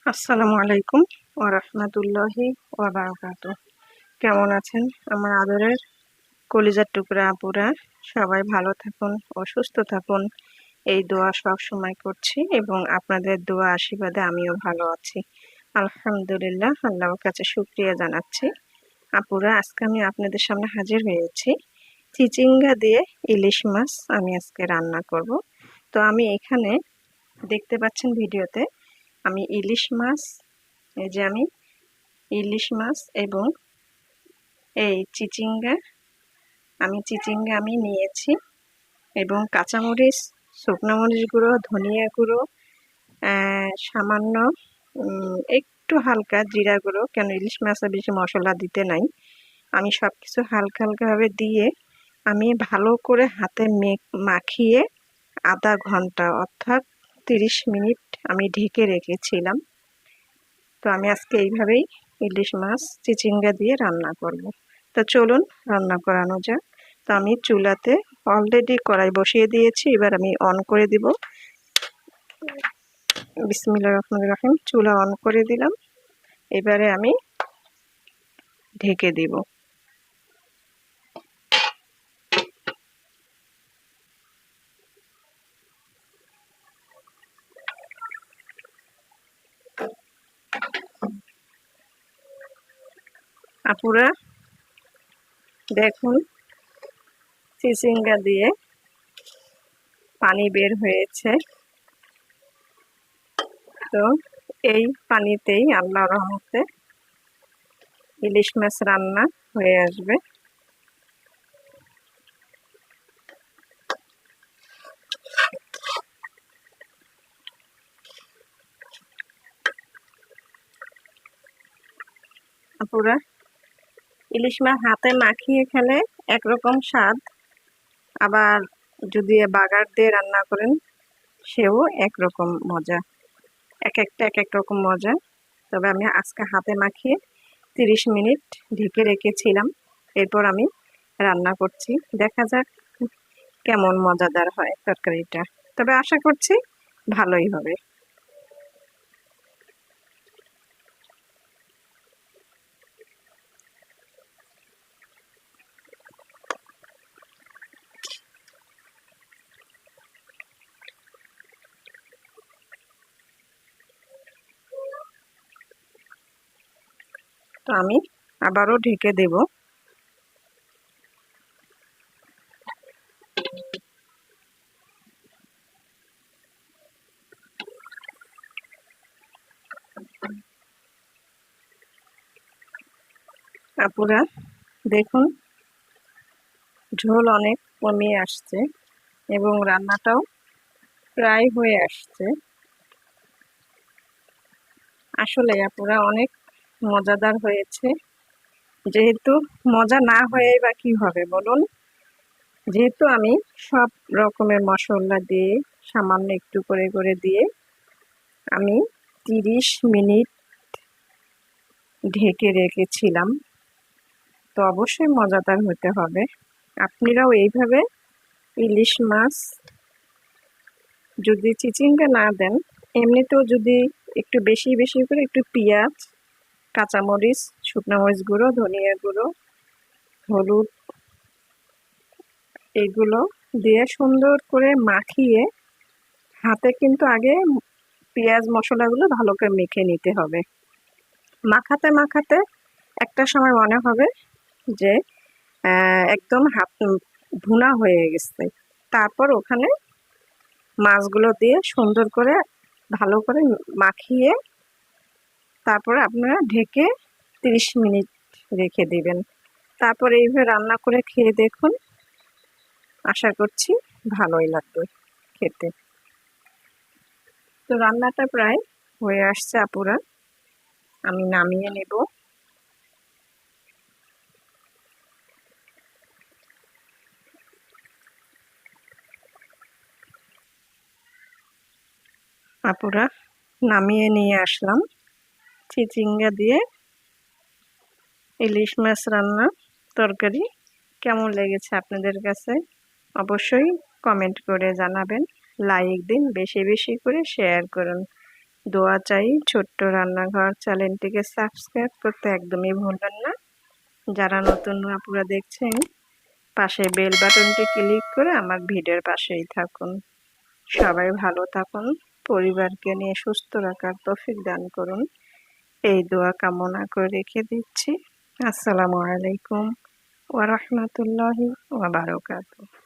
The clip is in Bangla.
আসসালামু আলাইকুম ওয়া রাহমাতুল্লাহি ওয়া বারাকাতুহু। কেমন আছেন আমার আদরের কলিজার টুকরা আপুরা? সবাই ভালো থাকুন ও সুস্থ থাকুন, এই দোয়া সব সময় করছি এবং আপনাদের দোয়া আশীর্বাদে আমিও ভালো আছি। আলহামদুলিল্লাহ, আল্লাহর কাছে শুকরিয়া জানাচ্ছি। আপুরা, আজকে আমি আপনাদের সামনে হাজির হয়েছি চিচিঙ্গা দিয়ে ইলিশ মাছ আমি আজকে রান্না করব। তো আমি এখানে দেখতে পাচ্ছেন ভিডিওতে আমি ইলিশ মাছ, এই যে আমি ইলিশ মাছ এবং এই চিচিঙ্গা আমি নিয়েছি এবং কাঁচামরিচ, শুকনো মরিচ গুঁড়ো, ধনিয়া গুঁড়ো, সামান্য একটু হালকা জিরা গুঁড়ো, কেন ইলিশ মাছে বেশি মশলা দিতে নাই। আমি সব কিছু হালকা হালকাভাবে দিয়ে আমি ভালো করে হাতে মাখিয়ে আধা ঘন্টা অর্থাৎ 30 মিনিট আমি ঢেকে রেখেছিলাম। তো আমি আজকে এইভাবেই ইলিশ মাছ চিচিঙ্গা দিয়ে রান্না করব। তো চলুন রান্না করানো যাক। তো আমি চুলাতে অলরেডি কড়াই বসিয়ে দিয়েছি, এবার আমি অন করে দিব। বিসমিল্লাহির রহমানির রহিম। চুলা অন করে দিলাম, এবারে আমি ঢেকে দিব। আপুরা দেখুন, চিচিঙ্গা দিয়ে পানি বের হয়েছে। তো এই পানিতেই আল্লাহর রহমতে ইলিশ মাছ রান্না হয়ে আসবে। আপুরা, ইলিশ মাছ হাতে মাখিয়ে খেলে একরকম স্বাদ, আবার যদি বাগার দিয়ে রান্না করেন সেও একরকম মজা। এক এক রকম মজা। তবে আমি আজকে হাতে মাখিয়ে 30 মিনিট ঢেকে রেখেছিলাম, এরপর আমি রান্না করছি। দেখা যাক কেমন মজাদার হয় তরকারিটা, তবে আশা করছি ভালোই হবে। তো আমি আবারও ঢেকে দেব। আপুরা দেখুন, ঝোল অনেক কমিয়ে আসছে এবং রান্নাটাও প্রায় হয়ে আসছে। আসলে আপুরা অনেক মজাদার হয়েছে। যেহেতু মজা না হয়ে বা কি হবে বলুন, যেহেতু আমি সব রকমের মশলা দিয়ে সামান্য একটু করে করে দিয়ে আমি 30 মিনিট ঢেকে রেখেছিলাম, তো অবশ্যই মজাদার হতে হবে। আপনারাও এইভাবে ইলিশ মাছ যদি চিচিঙ্গা না দেন, এমনিতেও যদি একটু বেশি বেশি করে একটু পেঁয়াজ, কাঁচামরিচ, শুকনো মরিচ গুঁড়ো, ধনিয়া গুঁড়ো, হলুদ, এগুলো দিয়ে সুন্দর করে মাখিয়ে হাতে কিন্তু আগে পেঁয়াজ মশলাগুলো ভালো করে মেখে নিতে হবে। মাখাতে মাখাতে একটা সময় মনে হবে যে একদম হাত ভুনা হয়ে গেছে। তারপর ওখানে মাছগুলো দিয়ে সুন্দর করে ভালো করে মাখিয়ে তারপরে আপনারা ঢেকে 30 মিনিট রেখে দিবেন। তারপরে এইভাবে রান্না করে খেয়ে দেখুন, আশা করছি ভালোই লাগবে খেতে। তো রান্নাটা প্রায় হয়ে আসছে আপুরা, আমি নামিয়ে নেব। আপুরা নামিয়ে নিয়ে আসলাম চিচিঙ্গা দিয়ে ইলিশ মাছ রান্না তরকারি। কেমন লেগেছে আপনাদের কাছে অবশ্যই কমেন্ট করে জানাবেন, লাইক দিন, বেশি বেশি করে শেয়ার করুন। দোয়া চাই। ছোট্ট রান্নাঘর চ্যানেলটিকে সাবস্ক্রাইব করতে একদমই ভুলবেন না। যারা নতুন আপুরা দেখছেন, পাশে বেল বাটনটি ক্লিক করে আমার ভিডিওর পাশেই থাকুন। সবাই ভালো থাকুন, পরিবারকে নিয়ে সুস্থ রাখার তৌফিক দান করুন, এই দোয়া কামনা করে রেখে দিচ্ছি। আসসালামু আলাইকুম ওয়া রাহমাতুল্লাহি ওয়া বারাকাতুহু।